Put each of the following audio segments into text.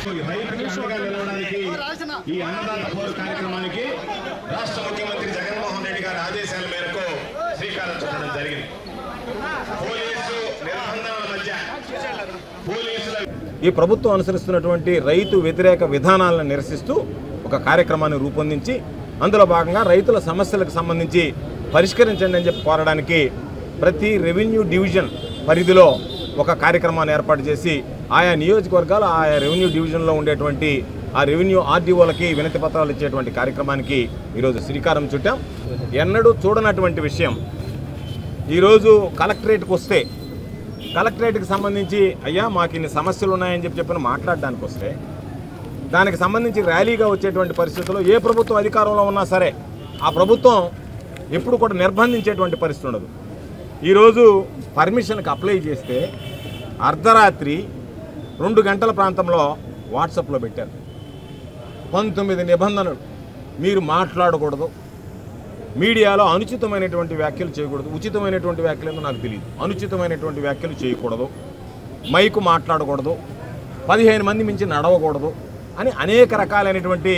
ఈ అన్నదాత పోరు కార్యక్రమానికి రాష్ట్ర ముఖ్యమంత్రి జగన్మోహన్ రెడ్డి గారి ఆదేశాల మేరకు శ్రీకారం చుట్టడం జరిగింది. పోలీసు నిర్బంధాల మధ్య ఈ ప్రభుత్వం అనుసరిస్తున్నటువంటి రైతు వ్యతిరేక విధానాలను నిరసిస్తూ ఒక కార్యక్రమాన్ని రూపొందించి అందులో భాగంగా రైతుల సమస్యలకు సంబంధించి పరిష్కరించండి అని చెప్పి కోరడానికి ప్రతి రెవెన్యూ డివిజన్ పరిధిలో ఒక కార్యక్రమాన్ని ఏర్పాటు చేసి ఆయా నియోజకవర్గాలు ఆయా రెవెన్యూ డివిజన్లో ఉండేటువంటి ఆ రెవెన్యూ ఆర్డీఓలకి వినతి పత్రాలు ఇచ్చేటువంటి కార్యక్రమానికి ఈరోజు శ్రీకారం చుట్టాం. ఎన్నడూ చూడనటువంటి విషయం, ఈరోజు కలెక్టరేట్కి వస్తే కలెక్టరేట్కి సంబంధించి అయ్యా మాకు ఇన్ని సమస్యలు ఉన్నాయని చెప్పి మాట్లాడడానికి వస్తే దానికి సంబంధించి ర్యాలీగా వచ్చేటువంటి పరిస్థితుల్లో ఏ ప్రభుత్వం అధికారంలో ఉన్నా సరే ఆ ప్రభుత్వం ఎప్పుడు కూడా నిర్బంధించేటువంటి పరిస్థితి ఉండదు. ఈరోజు పర్మిషన్కి అప్లై చేస్తే అర్ధరాత్రి 2 గంటల ప్రాంతంలో వాట్సాప్లో పెట్టారు 19 నిబంధనలు. మీరు మాట్లాడకూడదు, మీడియాలో అనుచితమైనటువంటి వ్యాఖ్యలు చేయకూడదు. ఉచితమైనటువంటి వ్యాఖ్యలు ఏందో నాకు తెలియదు. అనుచితమైనటువంటి వ్యాఖ్యలు చేయకూడదు, మైకు మాట్లాడకూడదు, 15 మంది మించి నడవకూడదు అని అనేక రకాలైనటువంటి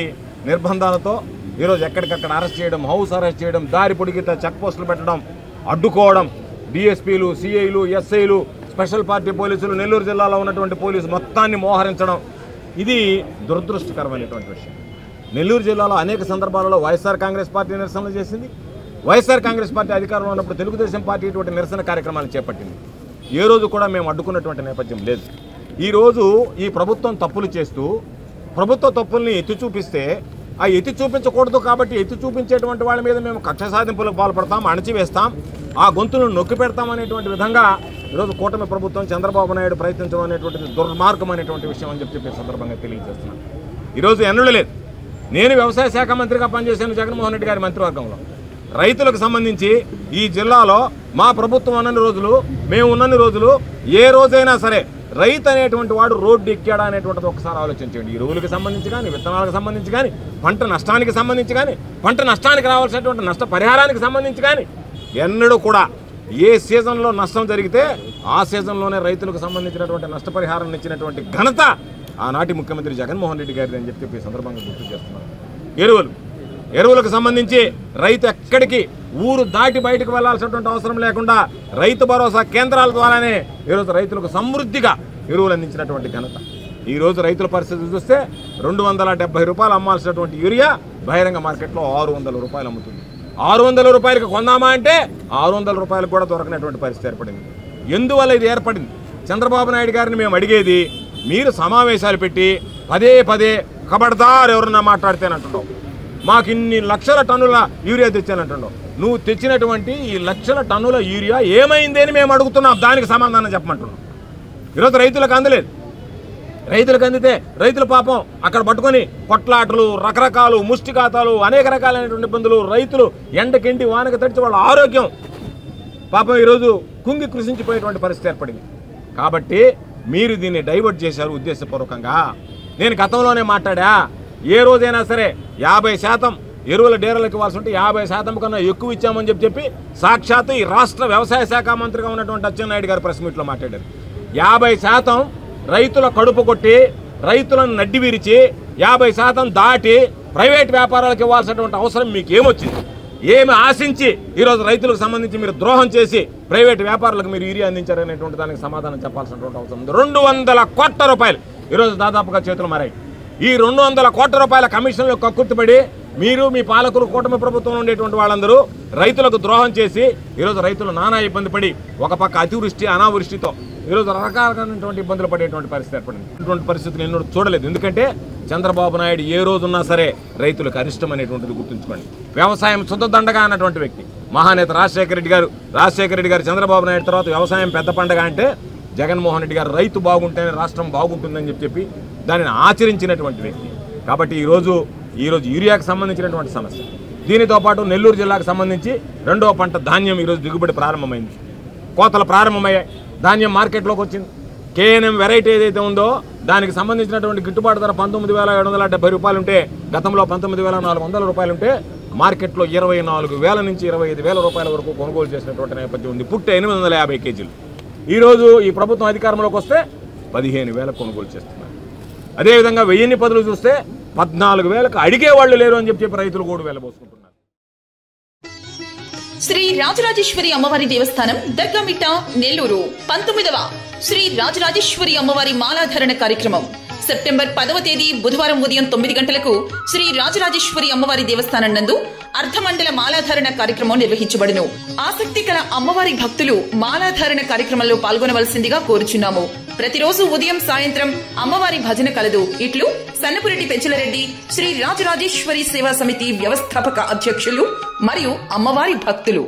నిర్బంధాలతో ఈరోజు ఎక్కడికక్కడ అరెస్ట్ చేయడం, హౌస్ అరెస్ట్ చేయడం, దారి పొడిగితే చెక్ పోస్టులు పెట్టడం, అడ్డుకోవడం, డిఎస్పీలు, సిఐలు, ఎస్ఐలు, స్పెషల్ పార్టీ పోలీసులు, నెల్లూరు జిల్లాలో ఉన్నటువంటి పోలీసు మొత్తాన్ని మోహరించడం, ఇది దురదృష్టకరమైనటువంటి విషయం. నెల్లూరు జిల్లాలో అనేక సందర్భాలలో వైఎస్ఆర్ కాంగ్రెస్ పార్టీ నిరసనలు చేసింది. వైఎస్ఆర్ కాంగ్రెస్ పార్టీ అధికారంలో ఉన్నప్పుడు తెలుగుదేశం పార్టీ ఇటువంటి నిరసన కార్యక్రమాలు చేపట్టింది. ఏ రోజు కూడా మేము అడ్డుకున్నటువంటి నేపథ్యం లేదు. ఈరోజు ఈ ప్రభుత్వం తప్పులు చేస్తూ ప్రభుత్వ తప్పుల్ని ఎత్తి చూపిస్తే ఆ ఎత్తి చూపించకూడదు కాబట్టి ఎత్తి చూపించేటువంటి వాళ్ళ మీద మేము కక్ష సాధింపులకు పాల్పడతాం, అణచివేస్తాం, ఆ గొంతులను నొక్కి పెడతాం అనేటువంటి విధంగా ఈరోజు కూటమి ప్రభుత్వం చంద్రబాబు నాయుడు ప్రయత్నించడం అనేటువంటిది దుర్మార్గమైనటువంటి విషయం అని చెప్పే సందర్భంగా తెలియజేస్తున్నాను. ఈరోజు ఎన్నడూ లేదు. నేను వ్యవసాయ శాఖ మంత్రిగా పనిచేశాను జగన్మోహన్ రెడ్డి గారి మంత్రివర్గంలో. రైతులకు సంబంధించి ఈ జిల్లాలో మా ప్రభుత్వం ఉన్నన్ని రోజులు, మేము ఉన్నన్ని రోజులు ఏ రోజైనా సరే రైతు అనేటువంటి వాడు రోడ్డు ఎక్కాడా అనేటువంటిది ఒకసారి ఆలోచించండి. ఎరువులకు సంబంధించి కానీ, విత్తనాలకు సంబంధించి కానీ, పంట నష్టానికి సంబంధించి కానీ, పంట నష్టానికి రావాల్సినటువంటి నష్ట పరిహారానికి సంబంధించి కానీ ఎన్నడూ కూడా ఏ సీజన్లో నష్టం జరిగితే ఆ సీజన్లోనే రైతులకు సంబంధించినటువంటి నష్టపరిహారం ఇచ్చినటువంటి ఘనత ఆనాటి ముఖ్యమంత్రి జగన్మోహన్ రెడ్డి గారిది అని చెప్పి సందర్భంగా గుర్తు చేస్తున్నాను. ఎరువులకు సంబంధించి రైతు ఎక్కడికి ఊరు దాటి బయటకు వెళ్లాల్సినటువంటి అవసరం లేకుండా రైతు భరోసా కేంద్రాల ద్వారానే ఈరోజు రైతులకు సమృద్ధిగా ఎరువులు అందించినటువంటి ఘనత. ఈరోజు రైతుల పరిస్థితి చూస్తే 270 రూపాయలు అమ్మాల్సినటువంటి యూరియా బహిరంగ మార్కెట్లో 600 రూపాయలు అమ్ముతుంది. 600 రూపాయలకు కొందామా అంటే 600 రూపాయలు కూడా దొరకనటువంటి పరిస్థితి ఏర్పడింది. ఎందువల్ల ఇది ఏర్పడింది? చంద్రబాబు నాయుడు గారిని మేము అడిగేది, మీరు సమావేశాలు పెట్టి పదే ఖబర్దార్ ఎవరన్నా మాట్లాడితేనంటున్నావు, మాకు ఇన్ని లక్షల టన్నుల యూరియా తెచ్చానంటున్నావు, నువ్వు తెచ్చినటువంటి ఈ లక్షల టన్నుల యూరియా ఏమైంది అని మేము అడుగుతున్నాం, దానికి సమాధానం చెప్పమంటున్నాం. ఈరోజు రైతులకు అందలేదు. రైతులకు అందితే రైతులు పాపం అక్కడ పట్టుకొని కొట్లాటలు, రకరకాలు ముష్టిఘాతాలు, అనేక రకాలైనటువంటి ఇబ్బందులు, రైతులు ఎండకెండి వానక తడిచి వాళ్ళ ఆరోగ్యం పాపం ఈరోజు కుంగి కృషించిపోయేటువంటి పరిస్థితి ఏర్పడింది. కాబట్టి మీరు దీన్ని డైవర్ట్ చేశారు ఉద్దేశపూర్వకంగా. నేను గతంలోనే మాట్లాడా, ఏ రోజైనా సరే 50% ఎరువుల డేరాలకు ఇవ్వాల్సి ఉంటే 50% కన్నా ఎక్కువ ఇచ్చామని చెప్పి సాక్షాత్తు ఈ రాష్ట్ర వ్యవసాయ శాఖ మంత్రిగా ఉన్నటువంటి అచ్చెన్నాయుడు గారు ప్రెస్ మీట్లో మాట్లాడారు. 50% రైతుల కడుపు కొట్టి, రైతులను నడ్డి విరిచి 50% దాటి ప్రైవేట్ వ్యాపారాలకు ఇవ్వాల్సినటువంటి అవసరం మీకు ఏమొచ్చింది? ఏమి ఆశించి ఈరోజు రైతులకు సంబంధించి మీరు ద్రోహం చేసి ప్రైవేట్ వ్యాపారులకు మీరు యూరియా అందించారనేటువంటి దానికి సమాధానం చెప్పాల్సినటువంటి అవసరం ఉంది. 200 కోట్ల రూపాయలు ఈరోజు దాదాపుగా చేతులు మారాయి. ఈ 200 కోట్ల రూపాయల కమిషన్లు కక్కుర్తిపడి మీరు, మీ పాలకులు, కూటమి ప్రభుత్వంలో ఉండేటువంటి వాళ్ళందరూ రైతులకు ద్రోహం చేసి ఈరోజు రైతులు నానా ఇబ్బంది పడి, ఒక పక్క అతివృష్టి అనావృష్టితో ఈరోజు రకరకాలైనటువంటి ఇబ్బందులు పడేటువంటి పరిస్థితి ఏర్పడింది. ఇటువంటి పరిస్థితులు ఎన్నడూ చూడలేదు. ఎందుకంటే చంద్రబాబు నాయుడు ఏ రోజున్నా సరే రైతులకు అరిష్టం అనేటువంటిది గుర్తుంచుకోండి. వ్యవసాయం శుద్ధదండగా అన్నటువంటి వ్యక్తి మహానేత రాజశేఖర రెడ్డి గారు చంద్రబాబు నాయుడు తర్వాత వ్యవసాయం పెద్ద పండగ అంటే జగన్మోహన్ రెడ్డి గారు రైతు బాగుంటేనే రాష్ట్రం బాగుంటుందని చెప్పి దానిని ఆచరించినటువంటి వ్యక్తి. కాబట్టి ఈరోజు యూరియాకు సంబంధించినటువంటి సమస్య, దీనితో పాటు నెల్లూరు జిల్లాకు సంబంధించి 2వ పంట ధాన్యం ఈరోజు దిగుబడి ప్రారంభమైంది. కోతలు ప్రారంభమయ్యాయి, ధాన్యం మార్కెట్లోకి వచ్చింది. కేఎన్ఎం వెరైటీ ఏదైతే ఉందో దానికి సంబంధించినటువంటి గిట్టుబాటు ధర 19,770 రూపాయలు ఉంటే, గతంలో 19,400 రూపాయలు ఉంటే మార్కెట్లో 24,000 నుంచి 25,000 రూపాయల వరకు కొనుగోలు చేసినటువంటి నేపథ్యం ఉంది. పుట్ట 850 కేజీలు. ఈరోజు ఈ ప్రభుత్వం అధికారంలోకి వస్తే 15,000 కొనుగోలు చేస్తున్నారు. అదేవిధంగా 1000 పదులు చూస్తే 14,000కు అడిగేవాళ్ళు లేరు అని చెప్పి రైతులు కూడా వెళ్ళబోసుకుంటున్నారు. శ్రీ రాజరాజేశ్వరి అమ్మవారి దేవస్థానం దర్గామిట్ట నెల్లూరు 19వ శ్రీ రాజరాజేశ్వరి అమ్మవారి మాలాధారణ కార్యక్రమం సెప్టెంబర్ 10వ తేదీ బుధవారం ఉదయం 9 గంటలకు శ్రీ రాజరాజేశ్వరి అమ్మవారి దేవస్థానం నందు అర్ధమండల మాలాధారణ కార్యక్రమం నిర్వహించబడును. ఆసక్తి గల అమ్మవారి భక్తులు మాలాధారణ కార్యక్రమంలో పాల్గొనవలసిందిగా కోరుచున్నాము. ప్రతిరోజు ఉదయం సాయంత్రం అమ్మవారి భజన కలదు. ఇట్లు సన్నపురెడ్డి పెంచలరెడ్డి, శ్రీ రాజరాజేశ్వరి సేవా సమితి వ్యవస్థాపక అధ్యక్షులు మరియు అమ్మవారి భక్తులు.